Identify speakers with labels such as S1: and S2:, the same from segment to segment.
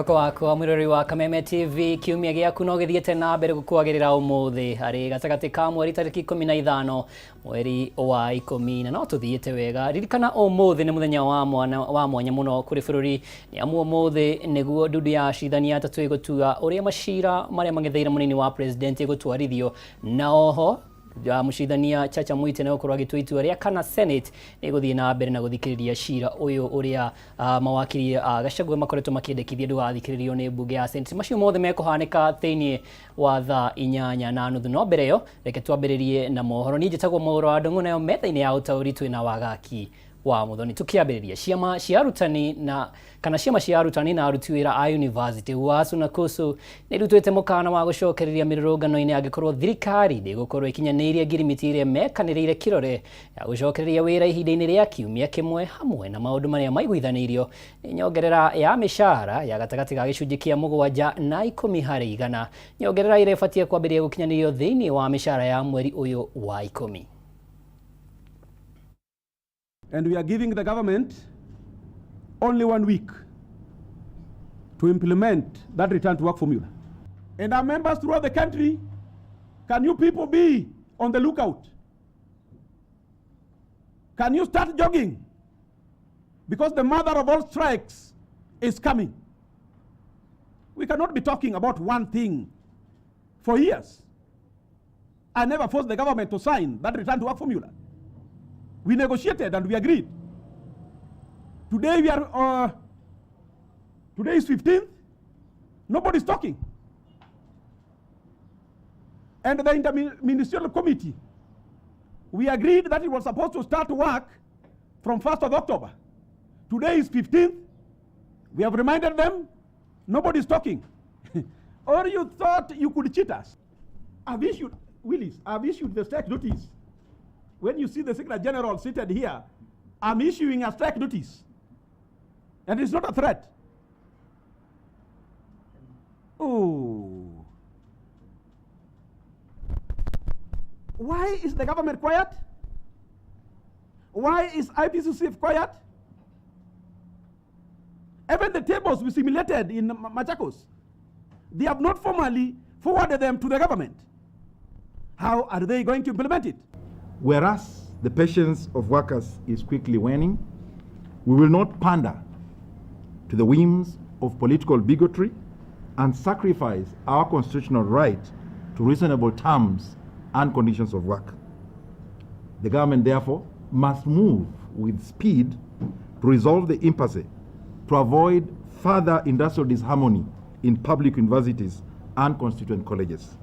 S1: Mwako wako mwirori wa Kameme TV kiumia giaku no githiete na mbere gukwagirira umuthi hari gatagati ka mweri tariki 15 mweri wa 10 na no tuthiete wega ririkana umuthi ni muthenya wa mwanya muno kuri bururi ni amu umuthi niguo ndudu ya cithania atatu igutua uria mashira maria mangetheire munini wa president igutwarithio na oho ya mushidania Chacha Mwite na okorwa gitwitu aria kana Senate iguthie na mbere na guthikiriria shira uyu uria mawakiri Gachagua makoretwo makiendekithia ndugathikiririo ni mbunge ya Senate macio mothe mekuhanika thiini wa thaa 8:30 no mbere yo reke twambiririe na mohoro ni njitagwo mohoro wa ndongo nayo metha-ini ya utauri twina wagaki wa muthoni tukiambiriria ciama cia arutani na kana ciama cia arutani na aruti wira a university wasu na kusu ni rutwete mukana wa gucokereria mirurungano-ini angikorwo thirikari ndigukorwo ikinyaniria ngirimiti iria mekaniriire kirore ya gucokereria wira ihinda-ini ria kiumia kimwe hamwe na maundu maria maiguithanirio ni nyongerera ya mishahara ya gatagati ga gicunji kia 7 na 10 hari igana nyongerera ire ibatie kwambiria gukinyanirio thiini wa mishahara ya mweri uyu wa 10.
S2: And we are giving the government only 1 week to implement that return to work formula. And our members throughout the country, can you people be on the lookout? Can you start jogging? Because the mother of all strikes is coming. We cannot be talking about one thing for years. I never forced the government to sign that return to work formula. We negotiated and we agreed. Today we are, today is 15th. Nobody's talking. And the interministerial committee, we agreed that it was supposed to start work from 1st of October. Today is 15th. We have reminded them, nobody's talking. Or you thought you could cheat us? I've issued, Willis, I've issued the strike notice. When you see the Secretary General seated here, I'm issuing a strike notice. And it's not a threat. Oh. Why is the government quiet? Why is IPCC quiet? Even the tables we simulated in Machakos, they have not formally forwarded them to the government. How are they going to implement it?
S3: Whereas the patience of workers is quickly waning, we will not pander to the whims of political bigotry and sacrifice our constitutional right to reasonable terms and conditions of work. The government, therefore, must move with speed to resolve the impasse, to avoid further industrial disharmony in public universities and constituent colleges.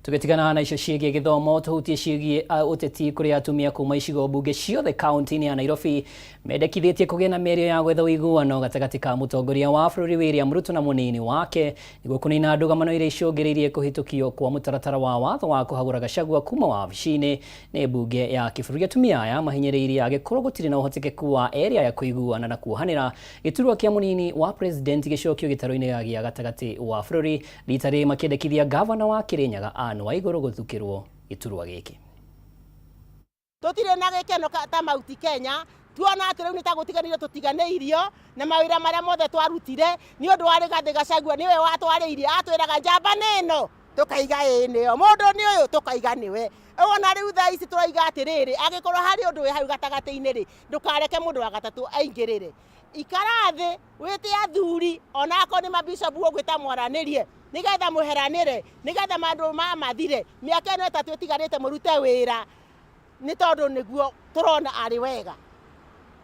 S1: Tugetigana na icio ciĩgiĩ gĩthomo tuhutie ciĩgiĩ ũteti kũrĩ atumia kuma icigo mbunge ciothe kaunti-inĩ ya Nairobi mendekithĩtie kũgĩa na mĩario ya gwetha ũiguano gatagatĩ ka mũtongoria wa bũrũri William Ruto na mũnini wake nĩguo kũnina ndũgamano iria icũngĩrĩirie kũhĩtũkio kwa mũtaratara wa watho wa kũhagũra Gachagua kuma wabici-inĩ nĩ mbunge ya kĩbũrũri. Atumia aya mahinyĩrĩirie agĩkorwo gũtirĩ na ũhotekeku wa area ya kũiguana na kuohanĩra gĩturwa kĩa mũnini wa president gĩcokio gĩtaro-inĩ gĩa gatagatĩ wa bũrũri rita rĩrĩ makĩendekithia gavana wa Kĩrĩnyaga wa igũrũ gũthukĩrwo gĩturwa gĩkĩ.
S4: Tũtirĩ na gĩkeno ta Mauti Kenya tuona atĩ rĩu nĩtagũtiganĩrio tũtiganĩirio na mawĩra marĩa mothe twarutire nĩ ũndũ wa Rigathĩ Gachagua nĩwe watwarĩirie atwĩraga njamba nĩno tũkaiga nĩyo mũndũ nĩ ũyũ tũkaiga nĩwe ona rĩu thaa ici tũroiga atĩrĩrĩ angĩkorwo harĩ ũndũ wĩ hau gatagatĩ-inĩ rĩ ndũkareke mũndũ wa gatatũ aingĩrĩre ikara thĩ wĩte athuri onako nĩ mabishop ũgwĩta mwaranĩrie nigetha muheranire nigetha mandu mathire miaka ĩno 3 ĩtigarĩte mũrute wĩra nĩ tondũ nĩguo tũrona arĩ wega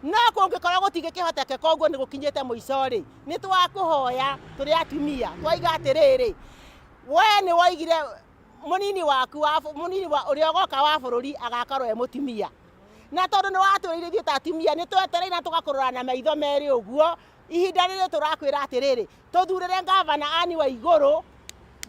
S4: no kũngĩkorwo gũtingĩkĩhoteka ũguo nĩ gũkinyĩte mũico rĩ nĩ twakũhoya tũrĩ atumia twaiga atĩrĩrĩ we nĩ woigire mũnini waku mũnini wa ũrĩa ũgoka wa bũrũri agakorwo mũtumia na tondũ nĩ watũrĩithie ta atumia nĩ twetereire na tũgakũrora na maitho merĩ ũguo ihinda rĩrĩ tũrakwĩra atĩrĩrĩ tũthurĩre gavana Ani wa igũrũ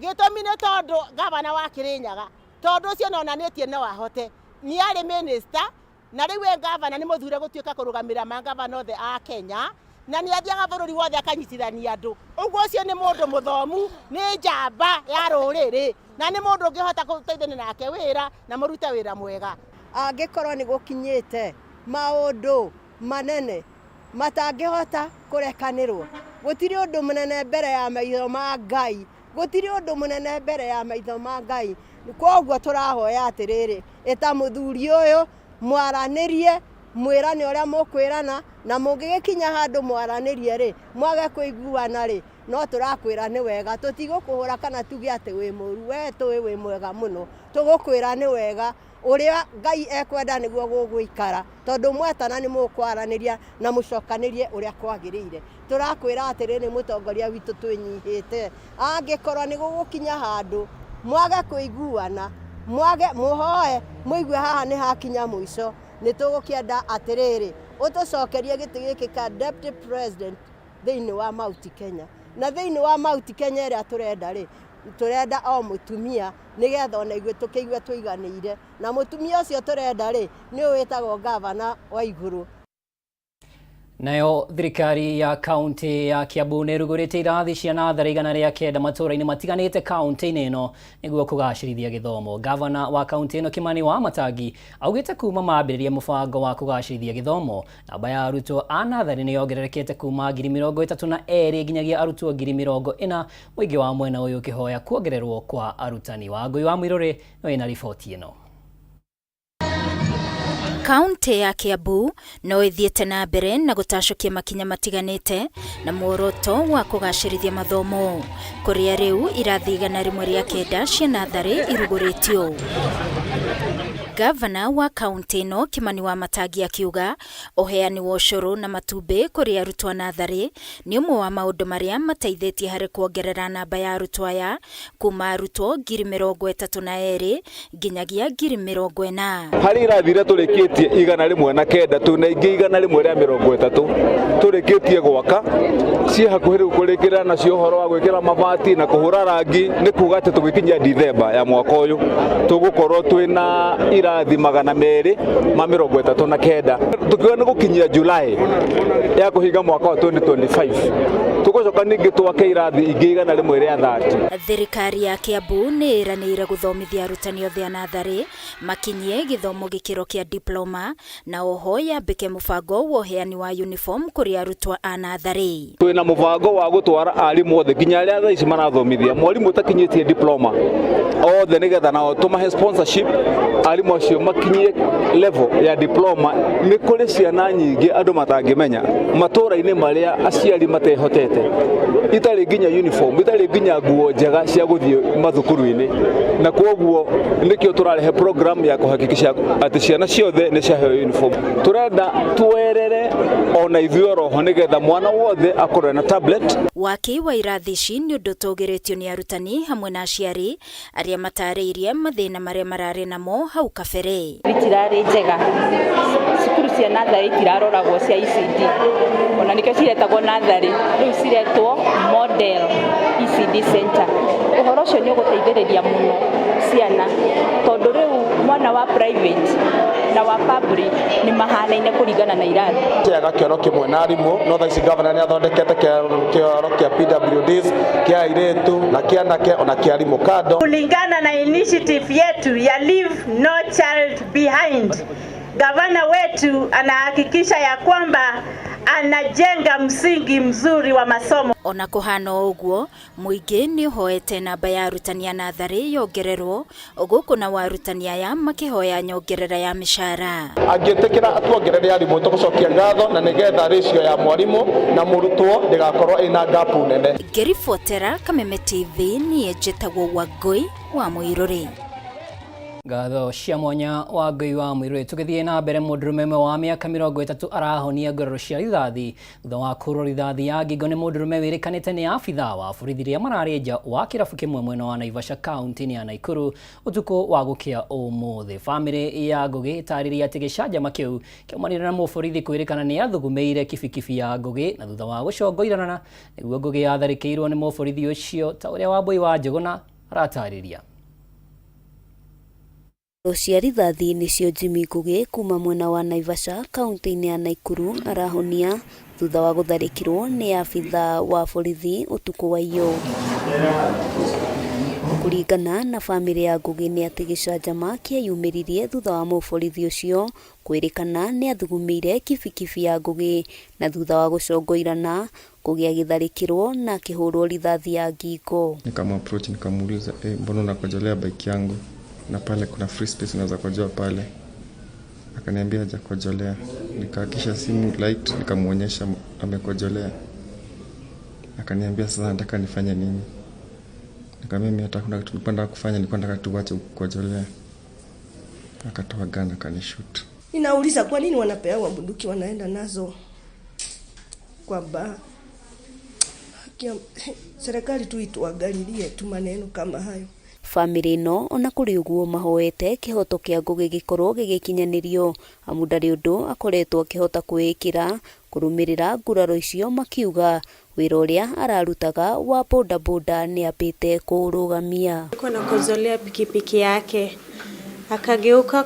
S4: gĩtũmi nĩ tondũ gavana wa Kĩrĩnyaga tondũ ũcio nonanĩtie no ahote nĩ arĩ minister na rĩu gavana nĩ mũthure gũtuĩka kũrũgamĩrĩra magavana othe a Kenya na nĩ athiaga bũrũri wothe akanyitithania andũ ũguo ũcio nĩ mũndũ mũthomu nĩ njamba ya rũrĩrĩ na nĩ mũndũ ũngĩhota gũteithania nake wĩra na mũrute wĩra mwega
S5: angĩkorwo nĩ gũkinyĩte maũndũ manene matangĩhota kũrekanĩrwo gutiri undu munene mbere ya maitho ma Ngai gutiri undu munene mbere ya maitho ma Ngai koguo turahoya atiriri eta muthuri uyu mwaranirie mwirane uria mukwirana na mungigikinya handu mwaranirie ri mwage kuiguana ri no turakwira ni wega tutigukuhura kana tuge ati wi muru we tuwi wi mwega muno tugukwira ni wega uria Ngai ekwenda niguo guguikara tondu mwetana ni mukwaraniria na mucokanirie uria kwagirire turakwira atiriri mutongoria witu twinyihite angikorwo ni gugukinya handu mwage kuiguana mwage muhoe muigue haha ni hakinya muico ni tugukienda atiriri utucokerie giti giki ka deputy president thiini wa Mount Kenya na thiini wa Mount Kenya ria turenda o mutumia nigetha ona igwe tukiigwe tuiganire na mutumia ucio turenda ni witagwo governor wa iguru.
S1: Nayo thirikari ya kaunti ya Kiambu nirugurite irathi cia nathari 109 matũra-inĩ matiganĩte kaunti-inĩ ĩno nĩguo kũgacĩrithia gĩthomo. Gavana wa kaunti ĩno Kimani wa Matangi augĩte kuma mambĩrĩria mũbango wa kũgacĩrithia gĩthomo namba ya arutwo a nathari nĩ yongererekete kuma 32,000 nginyagia arutwo 40,000, mũingĩ wa mwena ũyũ ũkĩhoya kuongererwo kwa arutani. Wangui wa Mwirũrĩ no ĩna riboti ĩno.
S6: Kaunti ya Kiambu no ithiĩte na mbere na gũtacũkia makinya matiganĩte na muoroto wa kũgacĩrithia mathomo kũrĩa rĩu irathi 109 cia nathari irugũrĩtio. Gavana wa kaunti ĩno Kimani wa Matangi akiuga ũheani wa ũcũrũ na matumbĩ kũrĩ arutwo a nathari nĩ ũmwe wa maũndũ marĩa mateithĩtie harĩ kuongerera namba ya arutwo aya kuma arutwo 32,000 nginyagia 40,000.
S7: Harĩ irathi iria tũrĩkĩtie 109 twĩna ingĩ 130 tũrĩkĩtie gwaka ciĩ hakuhĩ rĩu kũrĩkĩra nacio ũhoro wa gwĩkĩra mabati na kũhũra rangi nĩ kuuga atĩ tũgĩkinyia Dithemba ya mwaka ũyũ tũgũkorwo twĩna irathi 239 tukiwa nĩ gũkinyia Julai ya kũhinga mwaka wa 2025 tũgũcoka ningĩ twake irathi ingĩ 100 rĩa 30.
S6: Thirikari ya Kiambu nĩ ĩranĩire gũthomithia arutani othe a nathari makinyie gĩthomo gĩkĩro kĩa diploma na oho yambĩke mũbango wa ũheani wa uniform kũrĩ arutwo a nathari.
S7: Twĩna mũbango wa gũtwara arimũ othe nginya arĩa thaa ici marathomithia mwarimũ ũtakinyĩtie diploma othe nĩgetha nao tũmahe sponsorship arimũ acio makinyie level ya diploma. Nĩ kũrĩ ciana nyingĩ andũ matangĩmenya matũra-inĩ marĩa aciari matehotete itarĩ nginya uniform itarĩ nginya nguo njega cia gũthiĩ mathukuru-inĩ na kwoguo nĩkĩo tũrarehe program ya kũhakikisha atĩ ciana ciothe nĩ ciaheo uniform. Tũrenda tuerere ona ithuĩ oroho nĩgetha mwana wothe akorwo na tablet.
S6: Waki wa irathi ici nĩ ũndũ tũgĩrĩtio nĩ arutani hamwe na aciari arĩa matarĩirie mathĩna marĩa mararĩ namo hau kabere.
S8: Itirarĩ njega cukuru cia nathari itiraroragwo cia ECD ona nĩkĩo ciretagwo nathari rĩu ciretwo model ECD center. Ũhoro ũcio nĩ ũgũteithĩrĩria mũno ciana tondũ rĩu mwana wa private na wa public nĩ mahanaine kũringana na irathi.
S9: Kĩaga kĩoro kĩmwe na arimũ no thaa ici gavana nĩ athondekete kĩoro kĩa PWDs kĩa airĩtu na kĩa anake ona kĩa arimũ kando.
S10: Kulingana na initiative yetu ya Leave No Child Behind, gavana wetu anahakikisha ya kwamba anajenga msingi mzuri wa masomo.
S6: Ona kuhana ũguo mũingĩ nĩ ũhoete namba ya arutani a nathari yongererwo gũkũ na warutani aya makĩhoya nyongerera ya mĩcara.
S9: Angĩtĩkĩra atuongerere arimũ tũgũcokia ngatho na nĩgetha ratio ya mwarimũ na mũrutwo ndĩgakorwo ĩna gapu nene.
S6: Ngĩribotera Kameme TV niĩ njĩtagwo Wangui wa Mwirũrĩ.
S1: Ngatho cia mwanya Wangui wa Mwirũrĩ. Tũgĩthiĩ na mbere mũndũrũme ũmwe wa mĩaka 30 arahonia ngororo cia rithathi thutha wa kũrwo rithathi ya ngingo nĩ mũndũrũme wĩrĩkanĩte nĩ abithaa wa borithi rĩrĩa mararĩ nja wa kĩrabu kĩmwe mwena wa Naivasha kaunti-inĩ ya Naikuru ũtukũ wa gũkĩa ũmũthĩ. Bamĩrĩ ya Ngũgĩ ĩtarĩria atĩ gĩcanjama kĩu kĩaumanire na mũborithi kwĩrĩkana nĩ athugumĩire kibikibi ya Ngũgĩ na thutha wa gũcongoirana nĩguo Ngũgĩ yatharĩkĩirwo nĩ mũborithi ũcio ta ũrĩa Wambui wa Njũgũna aratarĩria.
S11: Cia rithathi nĩcio Jimmy Ngũgĩ kuma mwena wa Naivasha kaunti-inĩ ya Naikuru arahonia thutha wa gũtharĩkĩrwo nĩ abithaa wa borithi ũtukũ wa iyo. Kũringana na bamĩrĩ ya Ngũgĩ nĩ atĩ gĩcanjama kĩayumĩririe thutha wa mũborithi ũcio kwĩrĩkana nĩ athugumĩire kibikibi ya Ngũgĩ na thutha wa gũcongoirana kũgĩa gĩtharĩkĩro na kĩhũrwo rithathi ya ngingo.
S12: Nikamapproach nikamuuliza, mbona unakojolea bike yangu na pale kuna free space unaweza kojoa pale? Akaniambia hajakojolea. Nikahakisha simu light, nikamuonyesha amekojolea. Akaniambia sasa nataka nifanye nini? Nikamwambia hata kuna kitu nilipenda kufanya, nilikuwa nataka tuache kukojolea. Akatoa gun akanishoot.
S5: Ninauliza kwa nini wanapewa bunduki wanaenda nazo kwamba serikali tu ituangalilie tu maneno kama hayo.
S11: Family no ona kuri uguo mahoete kihoto kia ngugi gikorwo gigikinyanirio amu ndari undu akoretwo akihota kuikira kurumirira nguraro icio makiuga wira uria ararutaga wa boda boda ni apite kurugamia.
S13: Kuna kuzolea pikipiki yake akageuka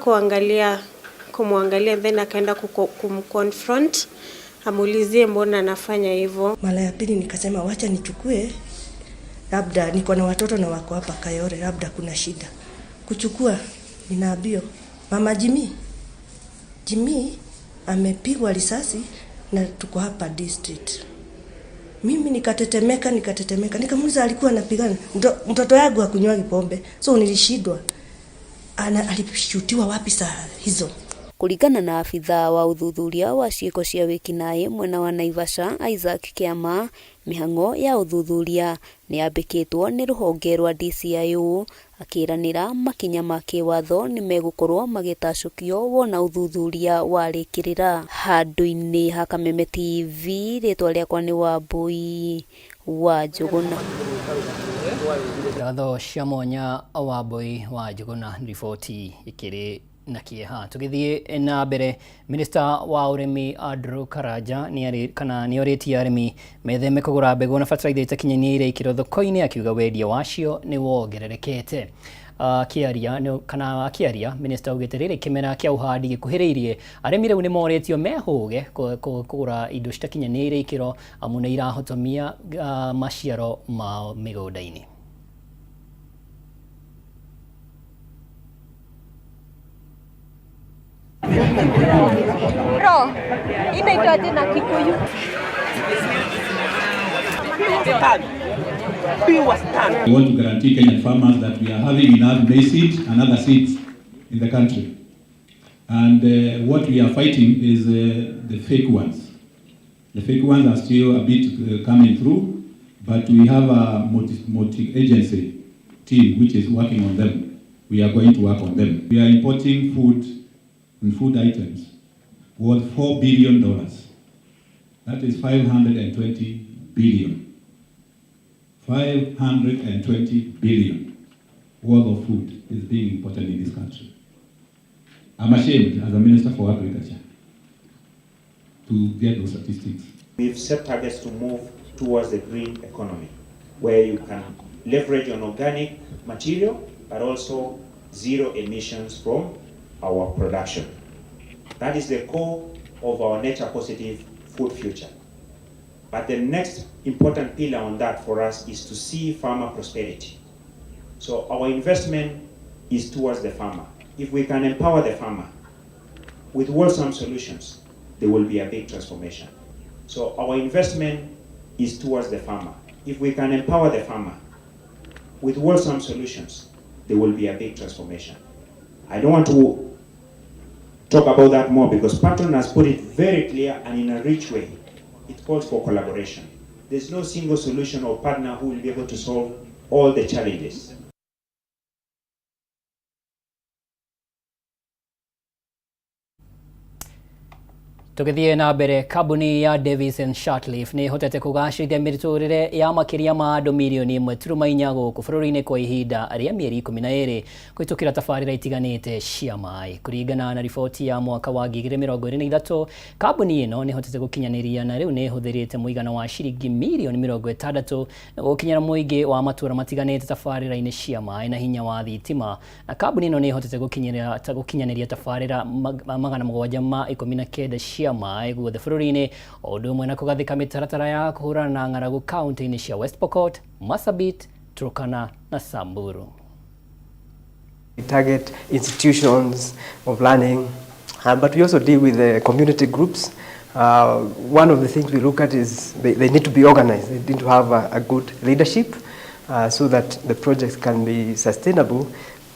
S13: kumwangalia then akaenda kumconfront amuulizie mbona anafanya hivyo.
S5: Mara ya pili nikasema wacha nichukue, labda niko na watoto na wako hapa Kayore, labda kuna shida. Kuchukua ninaambia mama Jimmy amepigwa risasi na tuko hapa district. Mimi nikatetemeka nikamuuliza alikuwa anapigana mtoto yangu akunywa pombe, so nilishindwa alishutiwa wapi saa hizo.
S11: Kuringana na afitha wa uthuthuria wa ciiko cia wikinaĩ mwena wa Naivasha Isaac Kiama, mĩhang'o ya uthuthuria nĩ yambĩkĩtwo nĩ rũhonge rwa DCIO akĩranĩra makinya ma kĩwatho nĩ megũkorwo magĩtacũkio wona uthuthuria warĩkĩrĩra. Handũ-inĩ ha Kameme TV, rĩtwa rĩakwa nĩ Wambui wa Njũgũna.
S1: Ngatho cia mwanya Wambui wa Njũgũna, riboti ikĩrĩ na kieha. Tugithie na mbere, Minister wa Urimi Andrew Karanja ni oritie arimi metheme kugura mbegu na fertilizer itakinyanĩire ikĩro thoko-inĩ, akiuga wendia wacio ni wongererekete. Akiaria Minister augĩte rĩrĩ kĩmera kĩa ũhandi gĩkuhĩrĩirie, arĩmi rĩu nĩ moretio mehũge kugura indo citakinyanĩire ikĩro amu nĩ irahotomia maciaro mao mĩgũnda-inĩ.
S5: Bro, inaitwaje na Kikuyu?
S14: We want to guarantee Kenyan farmers that we are having enough maize seed and other seeds in the country. And what we are fighting is the fake ones. The fake ones are still a bit coming through, but we have a multi-agency team which is working on them. We are going to work on them. We are importing food and food items worth $4 billion. That is 520 billion. 520 billion worth of food is being imported in this country. I'm ashamed as a Minister for Agriculture to get those statistics.
S15: We've set targets to move towards the green economy, where you can leverage on organic material, but also zero emissions from our production. That is the core of our nature positive food future. But the next important pillar on that for us is to see farmer prosperity. So our investment is towards the farmer. If we can empower the farmer with wholesome solutions, there will be a big transformation. So our investment is towards the farmer. If we can empower the farmer with wholesome solutions, there will be a big transformation. I don't want to talk about that more because Patron has put it very clear and in a rich way. It calls for collaboration. There's no single solution or partner who will be able to solve all the challenges.
S1: Tugithie na mbere, kambuni ya Davis and Shartleaf ni hotete kugacĩrithia mĩtũrĩre ya makĩria ma andũ milioni 1.4 gũkũ bũrũri-inĩ kwa ihinda rĩa mĩeri 12 kũhĩtũkĩra tabarĩra itiganĩte cia maĩ. Kũringana na riboti ya mwaka wa 2023, kambuni ĩno nĩ hotete gũkinyanĩria na rĩu nĩ hũthĩrĩte mũigana wa ciringi milioni 60 na gũkinyĩra mũingĩ wa matũũra matiganĩte tabarĩra-inĩ cia maĩ na hinya wa thitima. Na kambuni ĩno nĩ hotete gũkinyanĩria tabarĩra 719 cia maĩ guothe bũrũri-inĩ, o ũndũ ũmwe na kũgathĩka mĩtaratara ya kũhũrana na ng'aragu kaunti-inĩ cia West Pokot, Marsabit, Turkana na Samburu.
S16: We target institutions of learning, but we also deal with the community groups One of the things we look at is they need to be organized. They need to have a good leadership so that the projects can be sustainable.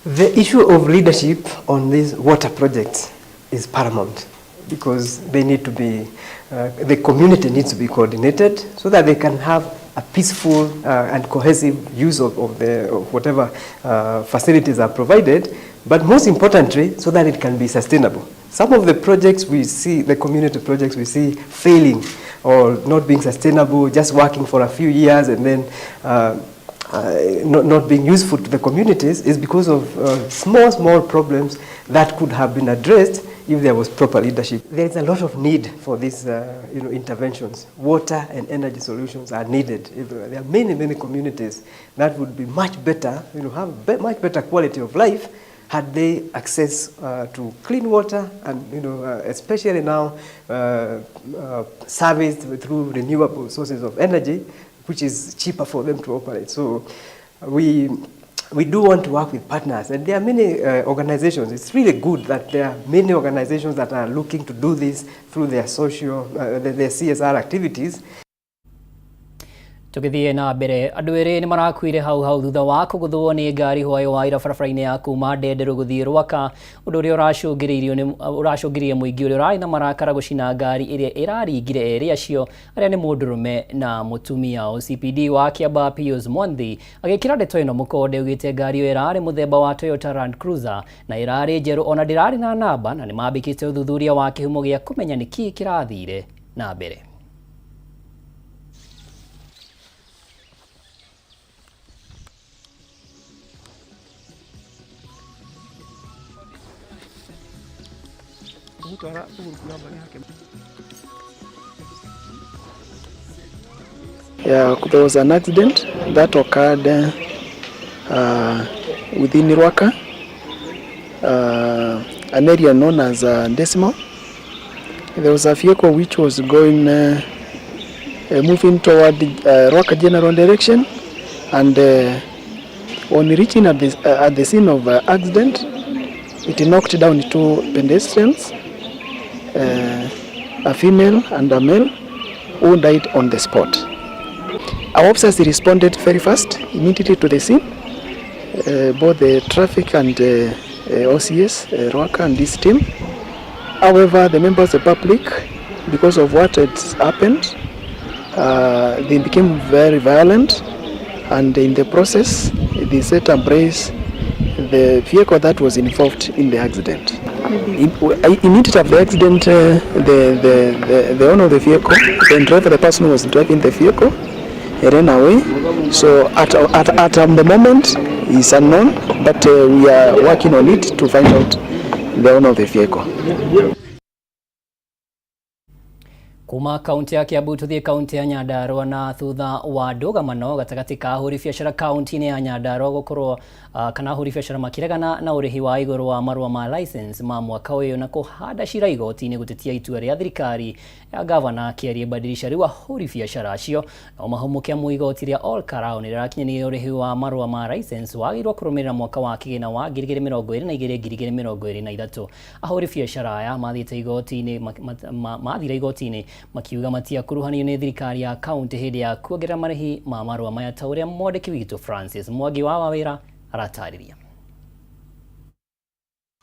S16: The issue of leadership on these water projects is paramount because they need to be, the community needs to be coordinated so that they can have a peaceful and cohesive use of whatever facilities are provided, but most importantly, so that it can be sustainable. Some of the projects we see, the community projects we see failing or not being sustainable, just working for a few years and then not being useful to the communities is because of small problems that could have been addressed if there was proper leadership. There is a lot of need for these interventions. Water and energy solutions are needed. There are many communities that would be much better, have much better quality of life had they access to clean water and especially now serviced through renewable sources of energy, which is cheaper for them to operate. So we do want to work with partners, and there are many organizations. It's really good that there are many organizations that are looking to do this through their their CSR activities.
S1: Tukithie na mbere andu eri ni marakuire hau thutha wa kuguthwo ni ngari hwayo wa ira barabara-ini ya kuma Ndenderu guthie Rwaka, undu uria uracungirie muingi uria urari na marakara gucina ngari iria iraringire eri acio aria ni mundurume na mutumia. OCPD wa Kiamba Pius Mwanthi agikira ndeto ino mukonde ugite ngari iyo irari muthemba wa Toyota Land Cruiser na irari njeru ona ndirari na namba na ni mambikite uthuthuria wa kihumo gia kumenya niki kirathire na mbere.
S17: Yeah, there was an accident that occurred within Rwaka, an area known as Decimal. There was a vehicle which was going moving toward Rwaka general direction, and on reaching at the scene of accident, it knocked down two pedestrians, a female and a male, who died on the spot. Our officers responded very fast, immediately to the scene, both the traffic and OCS, Rwaka and this team. However, the members of the public, because of what had happened, they became very violent, and in the process, they set ablaze the vehicle that was involved in the accident. Immediately after the accident, the owner of the vehicle, the driver, the person who was driving the vehicle, he ran away. So at the moment, he's unknown, but we are working on it to find out the owner of the vehicle.
S1: Kuma kaunti ya Kiambu tuthie kaunti ya Nyandarua na thutha wa ndugamano gatagati ka ahuri biacara kaunti-ini ya Nyandarua gukorwo kana ahuri biacara makiregana na urihi wa iguru wa marua ma license ma mwaka uyu na kuhanda cira igoti-ini gutetia itua ria thirikari ya gavana Kĩarie badilisha riu ahuri biacara acio no mahumukia mu igoti ria All Crown rirakinyaniria urihi wa marua ma license wagirwo kurumirira mwaka wa kigina wa 2022-2023. ahuri biacara aya mathiite igoti-ini mathira igoti-ini makiuga matia kuruhanio ni thirikari ya kaunti hindi ya kuongerera marihi ma marua maya ta uria mwandiki witu Francis Mwangi wa Wawira aratariria.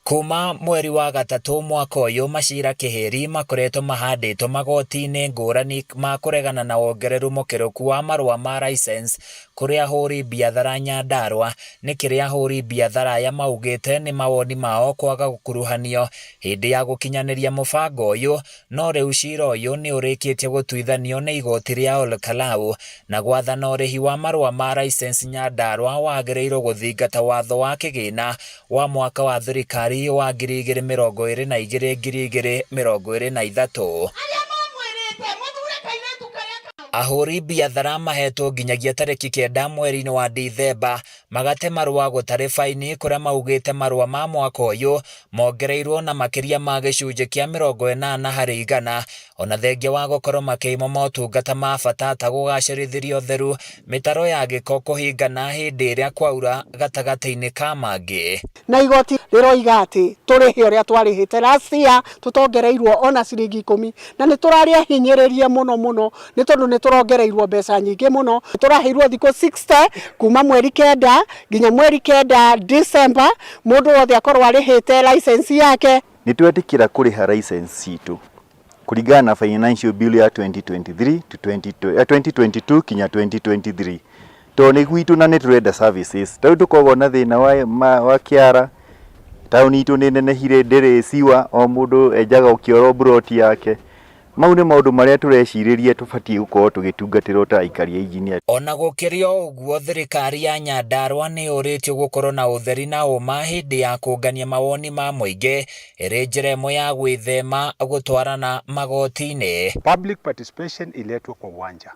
S18: Kuma mweri wa gatatu mwaka uyu macira kihiri makoretwo mahanditwo magoti-ini ngurani ma kuregana na wongereru mukiruku wa marua ma license kuri ahuri biathara Nyandarua ni kiria ahuri biathara ya maugite ni mawoni mao kwaga gukuruhanio hindi ya gukinyaniria mubango uyu, no riu cira uyu ni urikitie gutuithanio ni igoti ria All Crown na gwathana urihi wa marua ma license Nyandarua wagiriirwo guthingata watho wa kigina wa mwaka wa thirikari wa 2022-2023. ahũri biathara mahetwo nginyagia tarĩki 9 mweri-inĩ wa Dithemba magate marũa gũtarĩ faini kũrĩa maugĩte marũa ma mwaka ũyũ mongereirwo na makĩria ma gĩcunjĩ kĩa 40% ona thengia wa gũkorwo makĩimwo motungata ma bata ta kũgacĩrithĩrio theru, mĩtaro ya gĩko kũhingana hĩndĩ ĩrĩa kwaura gatagatĩ-inĩ ka mangĩ.
S19: Na igoti rĩroiga atĩ tũrĩhe ũrĩa twarĩhĩte last year tũtongereirwo ona ciringi 10 na nĩ tũrarĩa hinyĩrĩrie mũno nĩ tondũ nĩ tũrongereirwo mbeca nyingĩ mũno. Tũraheirwo thikũ 60 kuma mweri 9 nginya mweri 9 December mũndũ wothe akorwo arĩhĩte license yake.
S20: Nĩ twetĩkĩra kũrĩha license citũ kũringana na financial bill ya 2023 to 2022 kinya 2023 to nĩ gwitũ na nĩ tũrenda services. Tau tũkoragwo na thĩna wa kĩara, taũni itũ nĩ nenehire, ndĩrĩ siwa, o mũndũ enjaga ũkĩoro broti yake. Mau nĩ maũndũ marĩa tũrecirĩria tũbatiĩ gũkorwo tũgĩtungatĩrwo ta aikari a injinia.
S18: Ona gũkĩrĩ o ũguo, thirikari ya Nyandarua nĩ yũrĩtio gũkorwo na ũtheri na ũma hĩndĩ ya kũngania mawoni ma mũingĩ, ĩrĩ njĩra ĩmwe ya gwĩthema gũtwarana magoti-inĩ.
S21: Public participation iletwe kwa uwanja,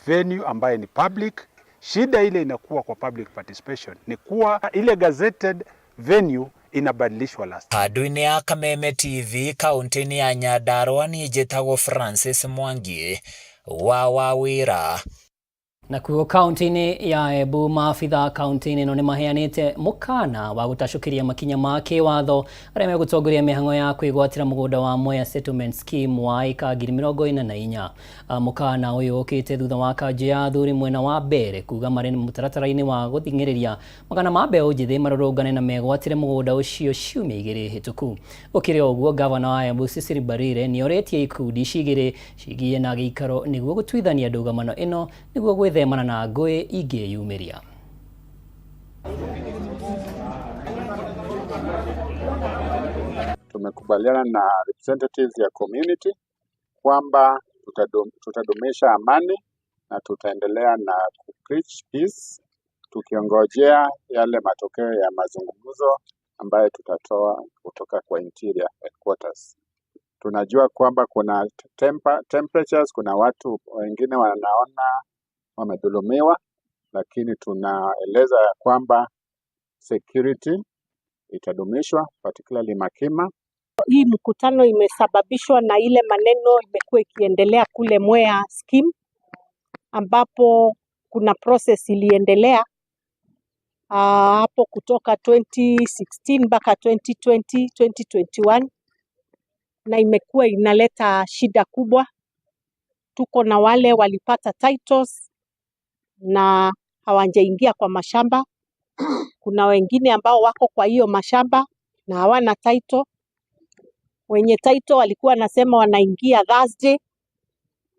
S21: venue ambaye ni public. Shida ile inakuwa kwa public participation ni kuwa ile gazetted venue inabadilishwa last.
S18: Handũ-inĩ ya Kameme TV kaunti-inĩ ya Nyandarua, niĩ njĩtagwo Francis Mwangi wa wĩra.
S1: Na kuo kaunti-inĩ ya Embu, maabitha kaunti-inĩ ĩno nĩ maheanĩte mũkana wa gũtacũkĩria makinya ma kĩwatho arĩa megũtongoria mĩhang'o ya kwĩgwatĩra mũgũnda wa Mwea Settlement Scheme wa ĩka 44,000. Mũkana ũyũ ũkĩte thutha wa kanjũ ya athuri mwena wa mbere kuga marĩ mũtaratara-inĩ wa gũthing'ĩrĩria magana ma mbeũ njĩthĩ marũrũngane na megwatĩre mũgũnda ũcio ciumia igĩrĩ hĩtũku. Ũkĩrĩ ũguo, gavana wa Embu Cecily Mbarire nĩ orĩtie ikundi cigĩrĩ cigiĩ na gĩikaro nĩguo gũtuithania ndũgamano ĩno nĩguo gwĩthemana na ngũĩ ingĩyumĩria.
S22: Tumekubaliana na representatives ya community kwamba tutadumisha amani na tutaendelea na preach peace, tukiongojea yale matokeo ya mazungumzo ambayo tutatoa kutoka kwa interior headquarters. Tunajua kwamba kuna temperatures, kuna watu wengine wanaona wamedhulumiwa, lakini tunaeleza ya kwamba security itadumishwa, particularly Makima.
S23: Hii mkutano imesababishwa na ile maneno imekuwa ikiendelea kule Mwea scheme, ambapo kuna process iliendelea hapo kutoka 2016 mpaka 2021 na imekuwa inaleta shida kubwa. Tuko na wale walipata titles na hawajaingia kwa mashamba. Kuna wengine ambao wako kwa hiyo mashamba na hawana title. Wenye title walikuwa nasema wanaingia Thursday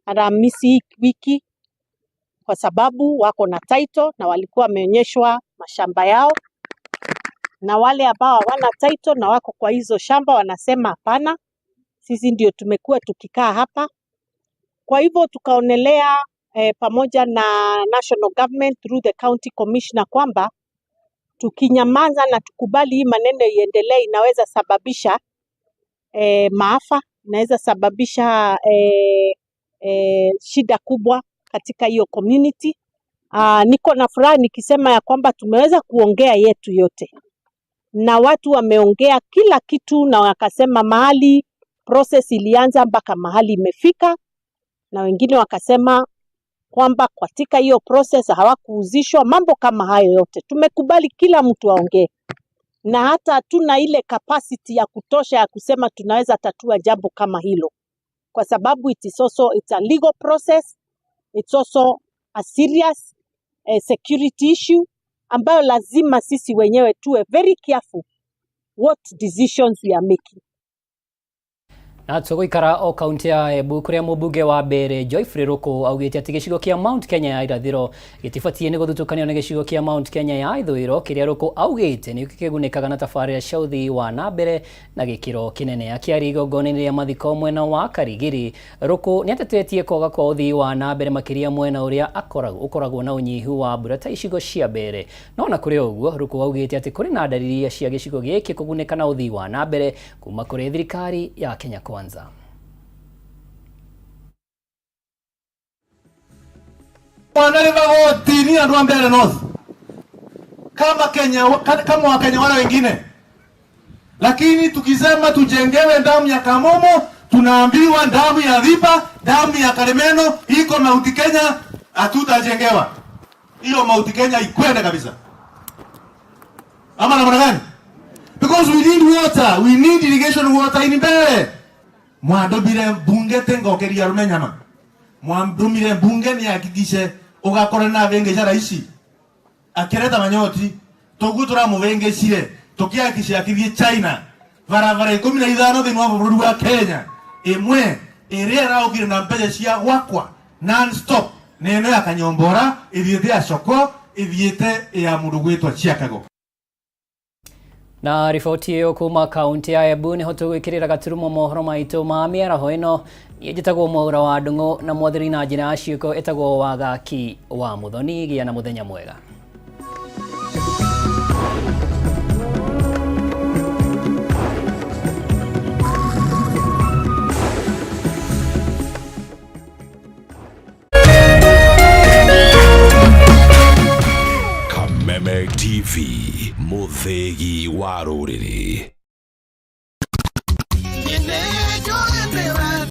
S23: Alhamisi wiki kwa sababu wako na title na walikuwa wameonyeshwa mashamba yao, na wale ambao hawana title na wako kwa hizo shamba wanasema hapana, sisi ndio tumekuwa tukikaa hapa. Kwa hivyo tukaonelea pamoja na national government through the county commissioner kwamba tukinyamaza na tukubali hii maneno iendelee inaweza sababisha maafa, inaweza sababisha shida kubwa katika hiyo community. Niko na furaha nikisema ya kwamba tumeweza kuongea yetu yote na watu wameongea kila kitu na wakasema mahali process ilianza mpaka mahali imefika, na wengine wakasema kwamba katika hiyo process hawakuuzishwa, mambo kama hayo yote. Tumekubali kila mtu aongee, na hata hatuna ile capacity ya kutosha ya kusema tunaweza tatua jambo kama hilo, kwa sababu it's a legal process, it's also a serious security issue ambayo lazima sisi wenyewe tuwe very careful what decisions we are making.
S1: Na tũgũikara o kaunti ya Embu kũrĩa mũmbunge wa mbere Joyfrey Ruku augĩte atĩ gĩcigo kĩa Mount Kenya ya irathĩro gĩtibatiĩ nĩ gũthutũkanio na gĩcigo kĩa Mount Kenya ya ithũĩro, kĩrĩa Ruku augĩte nĩ kĩgunĩkaga na tabarĩra cia ũthii wa na mbere na gĩkĩro kĩnene. Akĩaria igongona-inĩ rĩa mathiko mwena wa Karigiri, Ruku nĩ atetetie kwaga kwa ũthii wa na mbere makĩria mwena ũrĩa ũkoragwo na ũnyihu wa mbura ta icigo cia mbere. No na kũrĩ ũguo, Ruku augĩte atĩ kũrĩ na dalili cia gĩcigo gĩkĩ kũgunĩka na ũthii wa na mbere kuma kũrĩ thirikari ya Kenya Kwanza.
S2: wanalipa gotini andu a Mbeere North kama Wakenya wale wengine, lakini tukisema tujengewe damu ya Kameme, tunaambiwa damu ya Thipa, damu ya Karemeno iko Mount Kenya, hatutajengewa. Hiyo Mount Kenya ikwende kabisa. Ama namna gani? Because we need water, we need irrigation water in Mbeere. Mwadobire bunge tengokeria rumenyama. Mwandumire bunge ni hakikishe ugakora na venge jara ici. Akireta manyoti togutura muvenge cire tukihakikisha akithie China barabara 15 thini wa bũrũri wa Kenya imwe iria raugire na mbeca cia gwakwa non stop nene ya Kanyombora ithiete ya Coko ithiete ya mũndũ gwĩtwa Chiakago.
S1: Na riboti iyo kuma kaunti ya Embu niho tugwikirira gaturumo mohoro maitu ma miaraho ino njitagwo Mwaura wa Ndung'u na mwathiri na njira ya ciuko etagwo Wagaki wa Muthoni. Gia na muthenya mwega.
S3: Kameme TV, muthegi wa rũrĩrĩ.